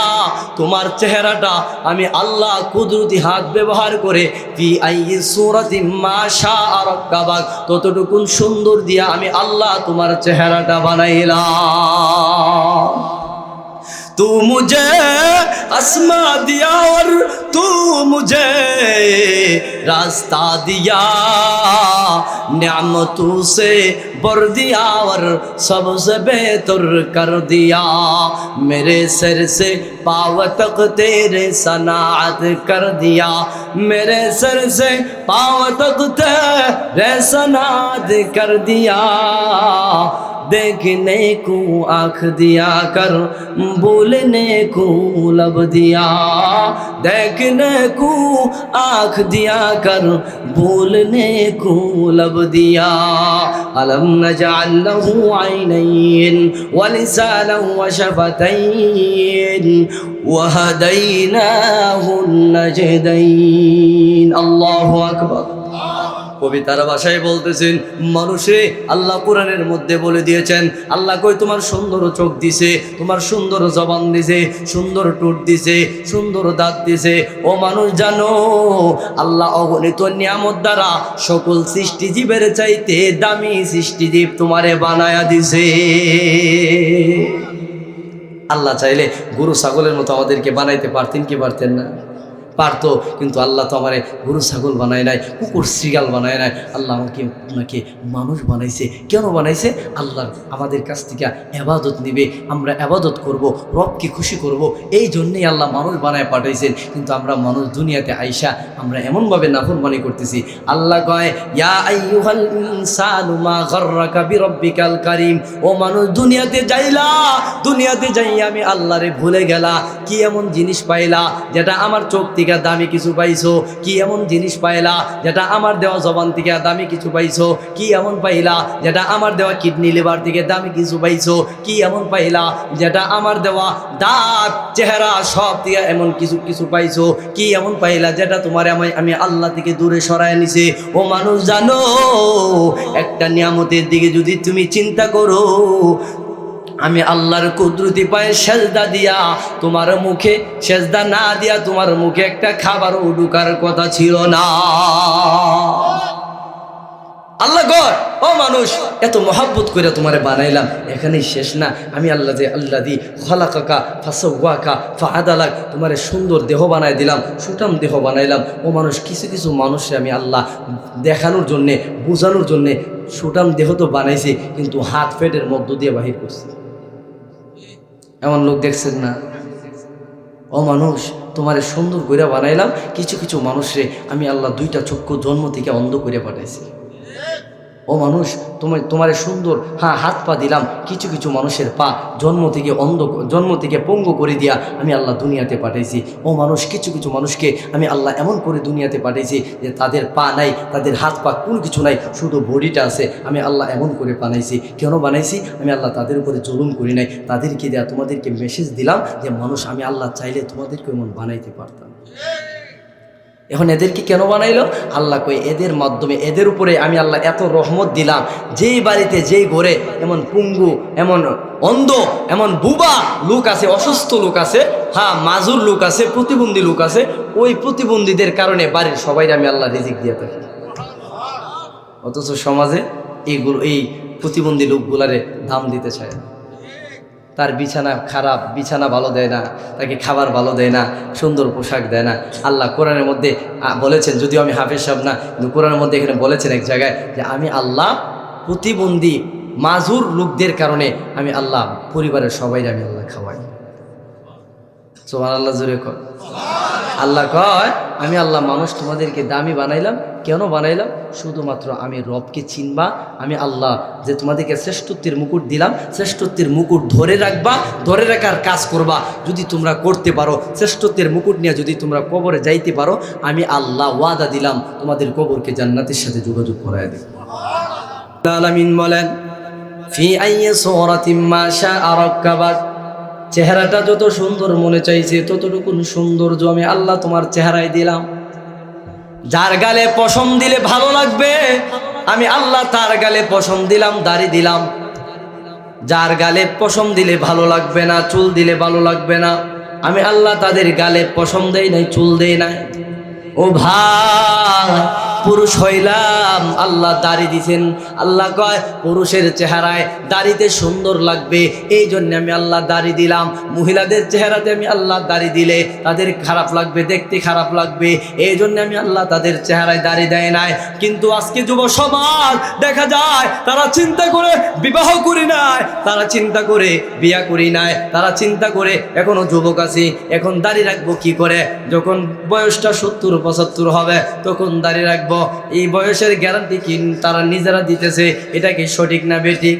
তোমার চেহারাটা আমি আল্লাহ কুদরতি হাত ব্যবহার করে ফি আই সূরাতিম মা শাআ রাক্কাবাক ততটুকুন সুন্দর দিয়া আমি আল্লাহ তোমার চেহারাটা বানাইলাম। तू मुझे आसमां दिया और तू मुझे रास्ता दिया, नेमतों से भर दिया और सबसे बेहतर कर दिया। मेरे सर से पाँव तक तेरे सनाअत कर दिया, मेरे सर से पाँव तक तेरे सनाअत कर दिया। देखने को आँख दिया कर, बोलने को लब दिया। देखने को आँख दिया कर, बोलने को लब दिया। अलम नजअल लहू ऐनैन व लिसानन व शफतैन व हदैनाहु नजदैन। अल्लाहु अकबर। কবিতার ভাষায় বলতেছেন, মানুষে আল্লাহ কোরআনের মধ্যে বলে দিয়েছেন, আল্লাহ কই তোমার সুন্দর চোখ দিছে, তোমার সুন্দর জবান দিছে, সুন্দর ঠোঁট দিছে, সুন্দর দাঁত দিছে। ও মানুষ জানো, আল্লাহ অগণিত নিয়ামত দ্বারা সকল সৃষ্টিজীবের চাইতে দামি সৃষ্টিজীব তোমারে বানায়া দিছে। আল্লাহ চাইলে গরু ছাগলের মতো আমাদেরকে বানাইতে পারতেন কি পারতেন না? পারতো, কিন্তু আল্লাহ তো আমারে গরু ছাগল বানায় নাই, কুকুর শ্রীগাল বানায় নাই। আল্লাহ আপনাকে মানুষ বানাইছে। কেন বানাইছে? আল্লাহ আমাদের কাছ থেকে এবাদত নিবে, আমরা এবাদত করব, রবকে খুশি করব, এই জন্যেই আল্লাহ মানুষ বানায় পাঠাইছেন। কিন্তু আমরা মানুষ দুনিয়াতে আইসা আমরা এমনভাবে নাফরমানি করতেছি। আল্লাহ কয়, ইয়া আইয়ুহাল ইনসানু মা গাররাকা বিরাব্বিকাল কারীম। ও মানুষ, দুনিয়াতে যাইলা, দুনিয়াতে যাই আমি আল্লাহরে ভুলে গেলা। কি এমন জিনিস পাইলা যেটা আমার চোখ থেকে দামি কিছু পাইছো? কি এমন জিনিস পাইলা যেটা আমার দেওয়া জবান থেকে দামি কিছু পাইছো? কি এমন পাইলা যেটা আমার দেওয়া কিডনি লিভার থেকে দামি কিছু পাইছো? কি এমন পাইলা যেটা আমার দেওয়া দাঁত চেহারা সব থেকে এমন কিছু পাইছো? কি এমন পাইলা যেটা তোমার আমি আল্লাহ থেকে দূরে সরায় নিছে? ও মানুষ জানো, একটা নিয়ামতের দিকে যদি তুমি চিন্তা করো, আমি আল্লাহর কুদরতি পায়ে সেজদা দিয়া তোমার মুখে সেজদা না দিয়া তোমার মুখে একটা খাবারও ঢুকার কথা ছিল না। আল্লাহ কয়, ও মানুষ, এত মহাব্বত করে তোমারে বানাইলাম, এখানেই শেষ না। আমি আল্লাহ যে আল্লাযী খালাকাকা ফাসাওয়াকা ফাআদালাক, তোমারে সুন্দর দেহ বানাই দিলাম, সুঠাম দেহ বানাইলাম। ও মানুষ, কিছু কিছু মানুষে আমি আল্লাহ দেখানোর জন্যে, বোঝানোর জন্যে সুঠাম দেহ তো বানাইছি, কিন্তু হাত পেটের মধ্য দিয়ে বাহির করছি। এমন লোক দেখছেন না? ও মানুষ, তোমারে সুন্দর করে বানাইলাম, কিছু কিছু মানুষে আমি আল্লাহ দুইটা চক্ষু জন্ম থেকে অন্ধ করে পাঠাইছি। ও মানুষ, তোমারে সুন্দর হাত পা দিলাম, কিছু কিছু মানুষের পা জন্ম থেকে পঙ্গু করে দিয়া আমি আল্লাহ দুনিয়াতে পাঠাইছি। ও মানুষ, কিছু কিছু মানুষকে আমি আল্লাহ এমন করে দুনিয়াতে পাঠাইছি যে তাদের পা নাই, তাদের হাত পা কোনো কিছু নাই, শুধু বডিটা আছে। আমি আল্লাহ এমন করে বানাইছি। কেন বানাইছি? আমি আল্লাহ তাদের উপরে জুলুম করি নাই, তাদেরকে দেয়া তোমাদেরকে মেসেজ দিলাম যে মানুষ, আমি আল্লাহ চাইলে তোমাদেরকে এমন বানাইতে পারতাম। এখন এদেরকে কেন বানাইলো? আল্লাহ কই এদের মাধ্যমে এদের উপরে আমি আল্লাহ এত রহমত দিলাম, যেই বাড়িতে যেই ঘরে এমন পুঙ্গু, এমন অন্ধ, এমন বুবা লোক আছে, অসুস্থ লোক আছে, হ্যাঁ মাজুর লোক আছে, প্রতিবন্ধী লোক আছে, ওই প্রতিবন্ধীদের কারণে বাড়ির সবাই আমি আল্লাহ রিজিক দিয়ে থাকি। অথচ সমাজে এই প্রতিবন্ধী লোকগুলারে দাম দিতে চায় না। তার বিছানা খারাপ, বিছানা ভালো দেয় না, তাকে খাবার ভালো দেয় না, সুন্দর পোশাক দেয় না। আল্লাহ কোরআনের মধ্যে বলেছেন, যদিও আমি হাফেজ সাহেব না, কিন্তু কোরআনের মধ্যে এখানে বলেছেন এক জায়গায় যে আমি আল্লাহ প্রতিবন্ধী মাজুর লোকদের কারণে আমি আল্লাহ পরিবারের সবাই আমি আল্লাহ খাওয়াই। সুবহানাল্লাহ, জোরে কর। আল্লাহ কয় আমি আল্লাহ মানুষ তোমাদেরকে দামি বানাইলাম। কেন বানাইলাম? শুধুমাত্র আমি রবকে চিনবা, আমি আল্লাহ যে তোমাদেরকে শ্রেষ্ঠত্বের মুকুট দিলাম, শ্রেষ্ঠত্বের মুকুট ধরে রাখবা, ধরে রাখার কাজ করবা। যদি তোমরা করতে পারো, শ্রেষ্ঠত্বের মুকুট নিয়ে যদি তোমরা কবরে যাইতে পারো, আমি আল্লাহ ওয়াদা দিলাম তোমাদের কবরকে জান্নাতের সাথে যোগাযোগ করায় দেব। আলামিন বলেন ফি আইয়ি সূরাতিন মা শাআ রাক্কাবাক, চেহারাটা যত সুন্দর মনে চাইছে ততটুকু সৌন্দর্য আমি আল্লাহ তোমার চেহারায় দিলাম। যার গালে পশম দিলে ভালো লাগবে আমি আল্লাহ তার গালে পশম দিলাম, দাড়ি দিলাম। যার গালে পশম দিলে ভালো লাগবে না, চুল দিলে ভালো লাগবে না, আমি আল্লাহ তাদের গালে পশম দেই নাই, চুল দেই নাই। ও ভাই, পুরুষ হইলাম আল্লাহ দাড়ি দিছেন। আল্লাহ কয় পুরুষের চেহারায় দাড়িতে সুন্দর লাগবে, এই জন্য আমি আল্লাহ দাড়ি দিলাম। মহিলাদের চেহারাতে আমি আল্লাহ দাড়ি দিলে তাদের খারাপ লাগবে, দেখতে খারাপ লাগবে, এই জন্য আমি আল্লাহ তাদের চেহারায় দাড়ি দেয় নাই। কিন্তু আজকে যুব সমাজ দেখা যায় তারা চিন্তা করে বিবাহ করি নাই, তারা চিন্তা করে বিয়া করি নাই, তারা চিন্তা করে এখনো যুবক আছি, এখন দাড়ি রাখবো কি করে, যখন বয়সটা 70-75 হবে তখন দাড়ি রাখবো। এই বয়সের গ্যারান্টি কি তারা নিজেরা দিতেছে? এটা কি সঠিক না বেঠিক?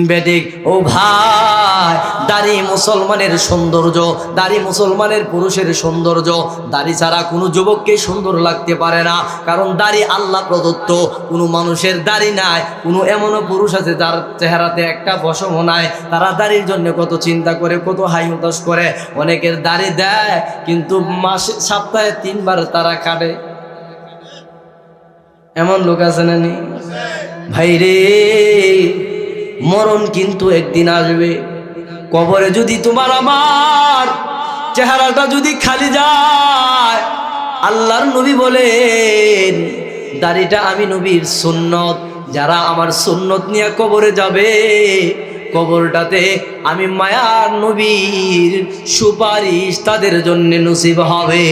বেঠিক। ও ভাই, দাড়ি মুসলমানের সৌন্দর্য, দাড়ি মুসলমানের পুরুষের সৌন্দর্য। দাড়ি ছাড়া কোনো যুবককে সুন্দর লাগতে পারে না, কারণ দাড়ি আল্লাহ প্রদত্ত। কোনো মানুষের দাড়ি নাই, কোনো এমনও পুরুষ আছে যার চেহারাতে একটা পশমও নাই, তারা দাড়ির জন্য কত চিন্তা করে, কত হাই হতাশ করে। অনেকের দাড়ি দেয় কিন্তু সপ্তাহে 3 বার তারা কাটে, এমন লোক আছে না নি? ভাই রে, মরণ কিন্তু একদিন আসবে। কবরে যদি তোমার আমার চেহারাটা যদি খালি যায়, আল্লাহর নবী বলেন দাড়িটা আমি নবীর সুন্নত, যারা আমার সুন্নত নিয়ে কবরে যাবে কবরটাতে আমি মায়ার নবীর সুপারিশ তাদের জন্য নসিব হবে।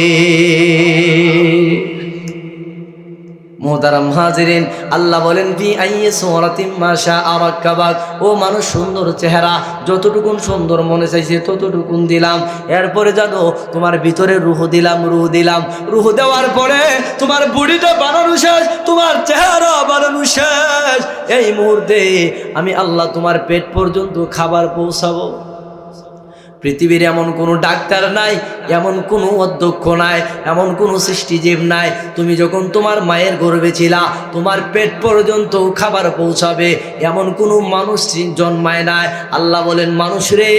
মোহতারাম হাজিরিন, আল্লাহ বলেন ফি আইয়ি সূরাতিন মা শাআ রাক্কাবাক, ও মানুষ সুন্দর চেহারা যতটুকুন সুন্দর মনে চাইছে ততটুকুন দিলাম। এরপরে জানো তোমার ভিতরে রূহ দিলাম, রূহ দিলাম। রূহ দেওয়ার পরে তোমার বডিটা বানানো শেষ, তোমার চেহারা বানানো শেষ। এই মুহূর্তে আমি আল্লাহ তোমার পেট পর্যন্ত খাবার পৌঁছাবো। পৃথিবীর এমন কোনো ডাক্তার নাই, এমন কোনো অধ্যক্ষ নাই, এমন কোনো সৃষ্টিজীব নাই, তুমি যখন তোমার মায়ের গর্ভে ছিলা তোমার পেট পর্যন্ত খাবার পৌঁছাবে এমন কোনো মানুষ জন্মায় নাই। আল্লাহ বলেন মানুষ রে,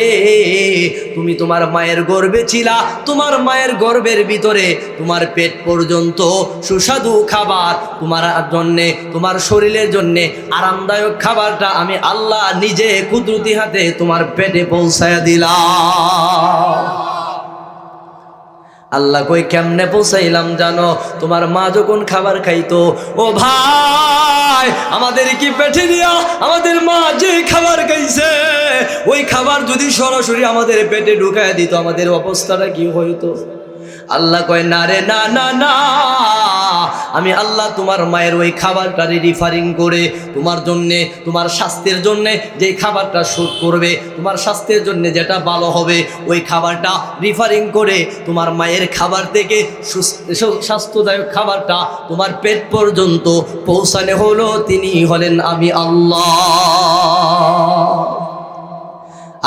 তুমি তোমার মায়ের গর্ভে ছিলা, তোমার মায়ের গর্ভের ভিতরে তোমার পেট পর্যন্ত সুস্বাদু খাবার তোমার জন্যে, তোমার শরীরের জন্যে আরামদায়ক খাবারটা আমি আল্লাহ নিজে কুদরতি হাতে তোমার পেটে পৌঁছায় দিলাম। আল্লাহ কই কেমনে পৌঁছাইলাম জানো? তোমার মা যখন খাবার খাইতো, ও ভাই আমাদের কি পেটে দিয়া আমাদের মা যে খাবার খাইছে ওই খাবার যদি সরাসরি আমাদের পেটে ঢুকায় দিত আমাদের অবস্থাটা কি হইতো? আল্লাহ কয় না রে, না না না, আমি আল্লাহ তোমার মায়ের ওই খাবারটা রিফারিং করে তোমার জন্যে, তোমার স্বাস্থ্যের জন্যে যে খাবারটা শুট করবে, তোমার স্বাস্থ্যের জন্য যেটা ভালো হবে ওই খাবারটা রিফারিং করে তোমার মায়ের খাবার থেকে স্বাস্থ্যদায়ক খাবারটা তোমার পেট পর্যন্ত পৌঁছানো হলো, তিনি হলেন আমি আল্লাহ।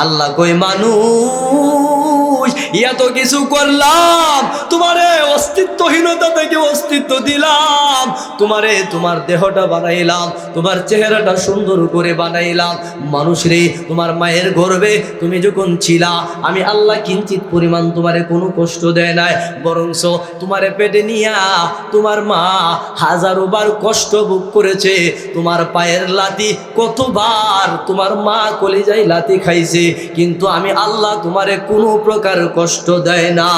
আল্লাহ কই মানুষ মানুষ, এত কিছু করলাম, তোমারে অস্তিত্বহীনতা থেকে অস্তিত্ব দিলাম, তোমারে তোমার দেহটা বানাইলাম, তোমার চেহারাটা সুন্দর করে বানাইলাম। মানুষ রে, তোমার মায়ের গর্ভে তুমি যখন ছিলা, আমি আল্লাহ কিঞ্চিত পরিমাণ তোমারে কোনো কষ্ট দেয় নাই, বরংস তোমারে পেটে নিয়া তোমার মা হাজারো বার কষ্ট ভোগ করেছে। তোমার পায়ের লাথি কতবার তোমার মা কলিজায় লাথি খাইছে, কিন্তু আমি আল্লাহ তোমারে কোনো প্রকার কষ্ট দেয় না।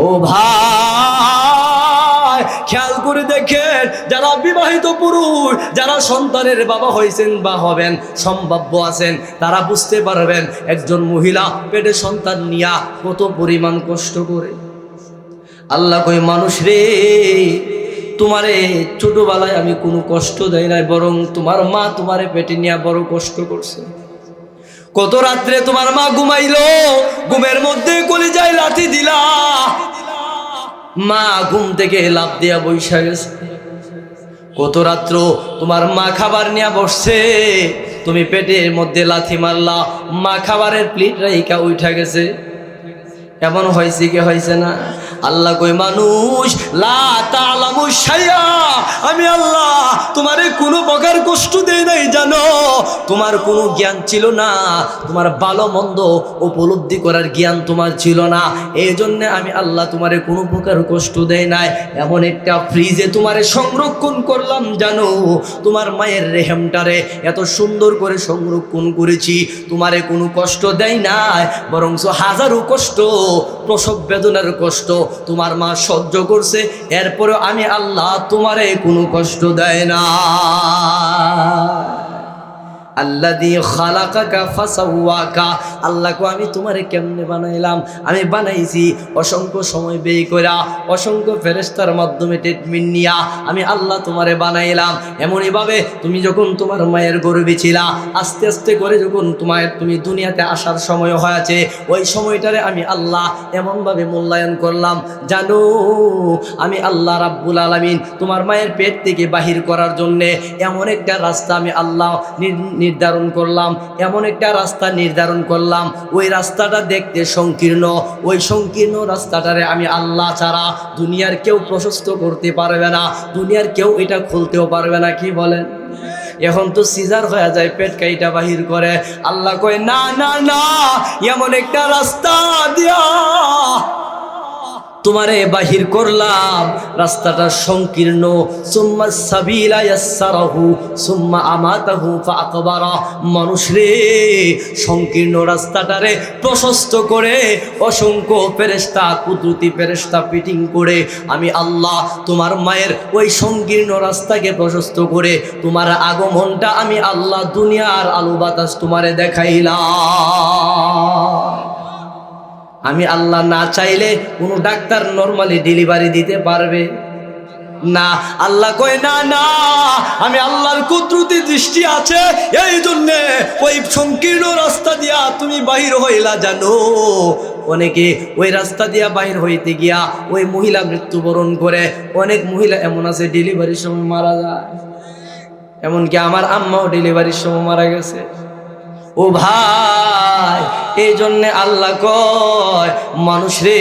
ও ভাই, খেয়াল করে দেখেন, যারা বিবাহিত পুরুষ, যারা সন্তানের বাবা হয়েছেন বা হবেন সম্ভাব্য আছেন, তারা বুঝতে পারবেন একজন মহিলা পেটে সন্তান নিয়া কত পরিমাণ কষ্ট করে। আল্লাহ কই, মানুষ রে, তোমারে ছোটবেলায় আমি কোনো কষ্ট দেয় নাই, বরং তোমার মা তোমারে পেটে নিয়ে বড় কষ্ট করছে। কত রাত্রে তোমার মা ঘুমাইলো, ঘুমের মধ্যে কলিজায় লাথি দিলা, মা ঘুম থেকে লাফ দিয়া বৈশা গেছে। কত রাত্র তোমার মা খাবার নিয়ে বসছে, তুমি পেটের মধ্যে লাথি মারলা, মা খাবারের প্লেট রাইকা উঠা গেছে। এমন হয়েছে কি হয়েছে না? আল্লাহ কই, মানুষ লা তা'লামু শাইআ, আমি আল্লাহ তোমারে কোনো প্রকার কষ্ট দেই নাই জানো। তোমার কোনো জ্ঞান ছিল না, তোমার ভালো মন্দ উপলব্ধি করার জ্ঞান তোমার ছিল না, এই জন্য আমি আল্লাহ তোমারে কোনো প্রকার কষ্ট দেই নাই। এমন একটা ফ্রিজে তোমারে সংরক্ষণ করলাম জানো, তোমার মায়ের রেহেমটারে এত সুন্দর করে সংরক্ষণ করেছি, তোমারে কোনো কষ্ট দেয় নাই, বরঞ্চ হাজারো কষ্ট, প্রসব বেদনার কষ্ট তোমার মা সহ্য করছে, এরপরেও আমি আল্লাহ তোমারে কোনো কষ্ট দেয় না। আল্লাযী খালাকাকা ফাসাওয়াকা, আল্লাহকে আমি তোমারে কেমনে বানাইলাম? আমি বানাইছি অসংখ্য সময় ব্যয় কইরা, অসংখ্য ফেরেশতার মাধ্যমে ট্রিটমেন্ট নিয়া আমি আল্লাহ তোমারে বানাইলাম। এমনইভাবে তুমি যখন তোমার মায়ের গর্ভে ছিলা, আস্তে আস্তে করে যখন তুমি দুনিয়াতে আসার সময় হয়েছে, ওই সময়টারে আমি আল্লাহ এমনভাবে মূল্যায়ন করলাম জানো। আমি আল্লাহ রাব্বুল আলামিন তোমার মায়ের পেট থেকে বাহির করার জন্যে এমন একটা রাস্তা আমি আল্লাহ নির্ধারণ করলাম, এমন একটা রাস্তা নির্ধারণ করলাম, ওই রাস্তাটা দেখতে সংকীর্ণ, ওই সংকীর্ণ রাস্তাটারে আমি আল্লাহ ছাড়া দুনিয়ার কেউ প্রশস্ত করতে পারবে না, দুনিয়ার কেউ এটা খুলতেও পারবে না। কি বলেন? এখন তো সিজার হয়ে যায়, পেট কাইটা বাহির করে। আল্লাহ কয়, না না না, এমন একটা রাস্তা দিয়া তোমারে বাহির করলাম, রাস্তাটা সংকীর্ণ। সুম্মা সাবিলা ইয়াসসারাহু সুম্মা আমাতাহু ফাআকবারা, মানুষ রে, সংকীর্ণ রাস্তাটারে প্রশস্ত করে অসংখ্য ফেরেশতা, কুদরতি ফেরেশতা ফিটিং করে আমি আল্লাহ তোমার মায়ের ওই সংকীর্ণ রাস্তাকে প্রশস্ত করে তোমার আগমনটা আমি আল্লাহ দুনিয়ার আলো বাতাস তোমারে দেখাইলাম। আমি আল্লাহ না চাইলে কোনো ডাক্তার নরমালি ডেলিভারি দিতে পারবে না। আল্লাহ কয়, না না, আমি আল্লাহর কুদরতি দৃষ্টি আছে, এই জন্যে ওই সংকীর্ণ রাস্তা দিয়া তুমি বাহির হইলা জানো। অনেকে ওই রাস্তা দিয়া বাহির হইতে গিয়া ওই মহিলা মৃত্যুবরণ করে, অনেক মহিলা এমন আছে ডেলিভারির সময় মারা যায়, এমনকি আমার আম্মাও ডেলিভারির সময় মারা গেছে। ও ভাই, এই জন্যে আল্লাহ কয়, মানুষ রে,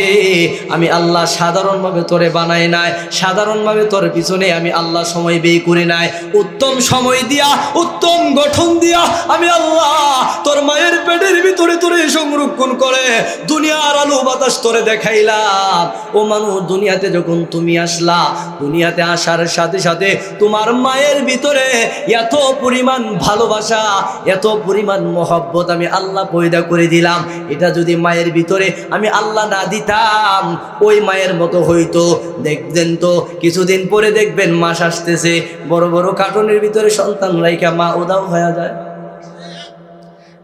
আমি আল্লাহ সাধারণভাবে তোরে বানাই নাই, সাধারণভাবে তোর পিছনে আমি আল্লাহ সময় ব্যয় করি নাই, উত্তম সময় দিয়া, উত্তম গঠন দিয়া আমি আল্লাহ তোর মায়ের পেটের ভিতরে তোরে সংরক্ষণ করে দুনিয়ার আলো বাতাস তোরে দেখাইলাম। ও মানুষ, দুনিয়াতে যখন তুমি আসলা, দুনিয়াতে আসার সাথে সাথে তোমার মায়ের ভিতরে এত পরিমাণ ভালোবাসা, এত পরিমাণ মহব্বত আমি আল্লাহ পয়দা করে দিলাম। এটা যদি মায়ের ভিতরে আমি আল্লাহ না দিতাম, ওই মায়ের মতো হইতো। দেখবেন তো কিছুদিন পরে দেখবেন মাস আসতেছে, বড় বড় কার্টুনের ভিতরে সন্তান রাইখা মা উদাও হয়ে যায়।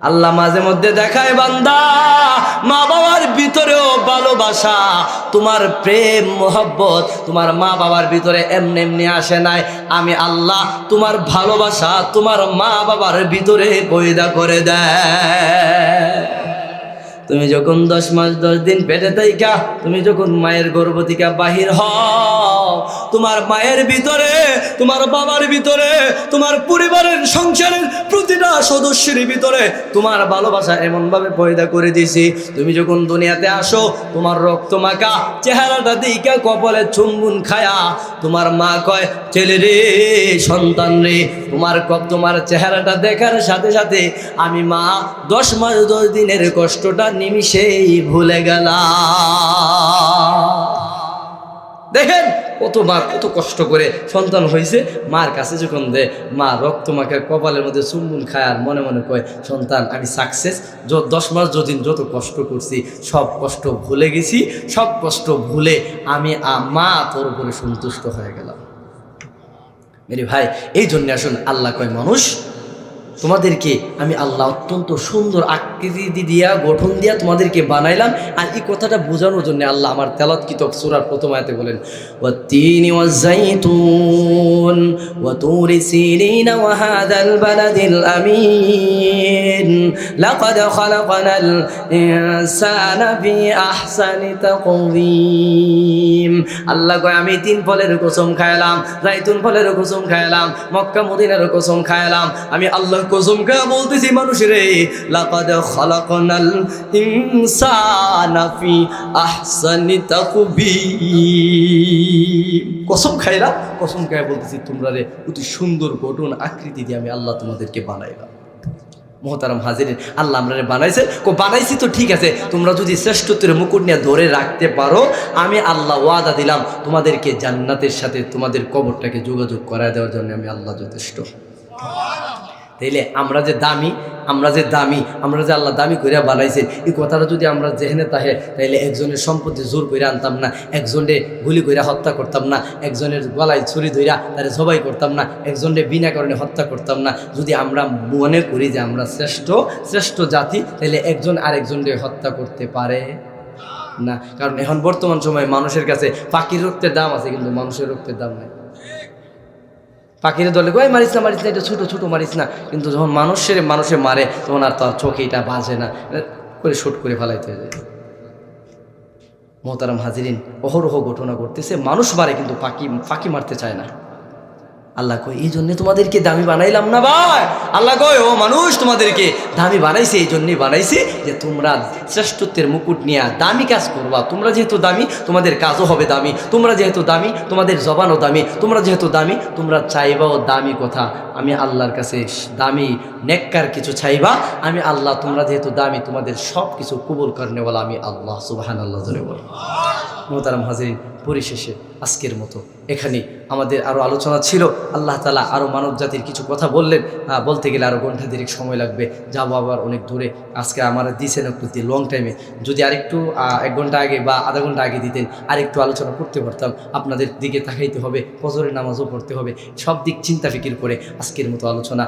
আল্লাহ মাঝে মধ্যে দেখায়, বান্দা, মা বাবার ভিতরেও ভালোবাসা, তোমার প্রেম মহব্বত তোমার মা বাবার ভিতরে এমনি এমনি আসে নাই, আমি আল্লাহ তোমার ভালোবাসা তোমার মা বাবার ভিতরে পয়দা করে দেয়। তুমি যখন 10 মাস 10 দিন পেটে থাইকা তুমি যখন মায়ের গর্ভ থেকে বাহির হও, তোমার মায়ের ভিতরে, তোমার বাবার ভিতরে, তোমার পরিবারের সংসারের প্রতিটা সদস্যের ভিতরে তোমার ভালোবাসা এমনভাবে পয়দা করে দিয়েছি, তুমি যখন দুনিয়াতে আসো তোমার রক্ত মাখা চেহারাটা দিকা কপালে চুম্বন খায়া তোমার মা কয়, ছেলে রে, সন্তান রে, তোমার চেহারাটা দেখার সাথে সাথে আমি মা 10 মাস 10 দিনের কষ্টটা নিমিষেই ভুলে গেলাম। দেখেন কত মা কত কষ্ট করে সন্তান হয়েছে, মার কাছে যখন দে মা রক্ত মাখা কপালের মধ্যে চুম্বন খায় আর মনে মনে কয়, সন্তান আমি সাকসেস, 10 মাস যতদিন যত কষ্ট করছি সব কষ্ট ভুলে গেছি, সব কষ্ট ভুলে আমি মা তোর উপরে সন্তুষ্ট হয়ে গেলাম। মেরে ভাই, এই জন্য আসুন আল্লাহ কয়, মানুষ তোমাদেরকে আমি আল্লাহ অত্যন্ত সুন্দর আকৃতি দিয়া গঠন দিয়া তোমাদেরকে বানাইলাম। আর এই কথাটা বোঝানোর জন্য আল্লাহ আমার তেলাওয়াতকৃত সূরার প্রথম আয়াতে বলেন, ওয়াত-তিনি ওয়াজ-যাইতুন ওয়া তুরি সিনিন ওয়া হাযাল বালাদিল আমিন লাকাদ খালাকনাল ইনসানা ফি আহসানি তাকওয়িম। আল্লাহ কয়, আমি 3 ফলের কসম খাইলাম, জাইতুন ফলের কসম খাইলাম, মক্কা মদিনার কসম খাইলাম, আমি আল্লাহ কসম খায়া বলতেছি, মানুষের লাকাদ খালাকনাল ইনসানা ফি আহসানি তাকওয়িম। কসম খাইলাম, কসম খায়া বলতেছি, তোমরা রে অতি সুন্দর গঠন আকৃতি দিয়ে আমি আল্লাহ তোমাদেরকে বানাইলাম। মোহতারাম হাজিরিন, আল্লাহ আমরা বানাইছে, বানাইছি তো ঠিক আছে, তোমরা যদি শ্রেষ্ঠত্বের মুকুট নিয়ে ধরে রাখতে পারো, আমি আল্লাহ ওয়াদা দিলাম তোমাদেরকে জান্নাতের সাথে তোমাদের কবরটাকে যোগাযোগ করায় দেওয়ার জন্য আমি আল্লাহ যথেষ্ট। তাইলে আমরা যে দামি, আমরা যে আল্লাহ দামি করে বানাইছেন, এই কথাটা যদি আমরা যেখানে তাহে, তাইলে একজনের সম্পত্তি জোর করে আনতাম না, একজনের গুলি করে হত্যা করতাম না, একজনের গলায় ছুরি ধইরা তারে জবাই করতাম না, একজনের বিনা কারণে হত্যা করতাম না। যদি আমরা মনে করি যে আমরা শ্রেষ্ঠ জাতি, তাইলে একজন আরেকজনকে হত্যা করতে পারে না। কারণ এখন বর্তমান সময়ে মানুষের কাছে পাখির রক্তের দাম আছে, কিন্তু মানুষের রক্তের দাম নেই। পাখির দলে কয় মারিস না, এটা ছোটো মারিস না, কিন্তু যখন মানুষে মারে তখন আর তার চোখে এটা বাজে না, করে শুট করে ফেলাইতে যায়। মোহতারাম হাজিরিন, অহরহ ঘটনা করতেছে, মানুষ মারে কিন্তু পাখি মারতে চায় না। আল্লাহ কয়, এই জন্য তোমাদেরকে দামি বানাইলাম না ভাই। আল্লাহ কয়, ও মানুষ, তোমাদেরকে দামি বানাইছে, এই জন্যই বানাইছে যে তোমরা শ্রেষ্ঠত্বের মুকুট নিয়ে দামি কাজ করবা। তোমরা যেহেতু দামি, তোমাদের কাজও হবে দামি। তোমরা যেহেতু দামি, তোমাদের জবানও দামি। তোমরা যেহেতু দামি, তোমরা চাইবাও দামি কথা। আমি আল্লাহর কাছে দামি নেককার কিছু চাইবা, আমি আল্লাহ তোমরা যেহেতু দামি, তোমাদের সব কিছু কবুল করনেওয়ালা আমি আল্লাহ সুবহানাল্লাহ জোরে বল। মোহতারাম হাজিরিন, পরিশেষে আজকের মতো এখানে আমাদের আরও আলোচনা ছিল। আল্লাহ তাআলা আরও মানব জাতির কিছু কথা বললেন, বলতে গেলে আরও ঘণ্টাধিক সময় লাগবে, যাবো আবার অনেক দূরে। আজকে আমার দিয়েছেন একটু লং টাইমে, যদি আরেকটু 1 ঘন্টা আগে বা আধা ঘন্টা আগে দিতেন, আরেকটু আলোচনা করতে পারতাম। আপনাদের দিকে তাকাইতে হবে, ফজরের নামাজও পড়তে হবে, সব দিক চিন্তা ফিকির করে আজকের মতো আলোচনা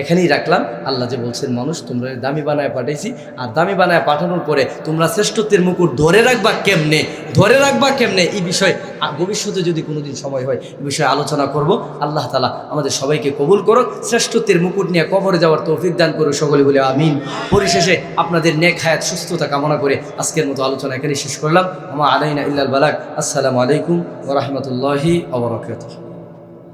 এখানেই রাখলাম। আল্লাহ যে বলছেন, মানুষ তোমরা দামি বানায় পাঠাইছি, আর দামি বানায় পাঠানোর পরে তোমরা শ্রেষ্ঠত্বের মুকুট ধরে রাখবা কেমনে, এই বিষয়ে ভবিষ্যতে যদি কোনোদিন সময় হয় এই বিষয়ে আলোচনা করব। আল্লাহ তাআলা আমাদের সবাইকে কবুল করুক, শ্রেষ্ঠত্বের মুকুট নিয়ে কবরে যাওয়ার তৌফিক দান করুক, সকলে বলে আমিন। পরিশেষে আপনাদের নেক হায়াত, সুস্থতা কামনা করে আজকের মতো আলোচনা এখানেই শেষ করলাম। আমা আলাইনা ইল্লাল বালাগ। আসসালামু আলাইকুম ওয়া রাহমাতুল্লাহি ওয়া বারাকাতুহু।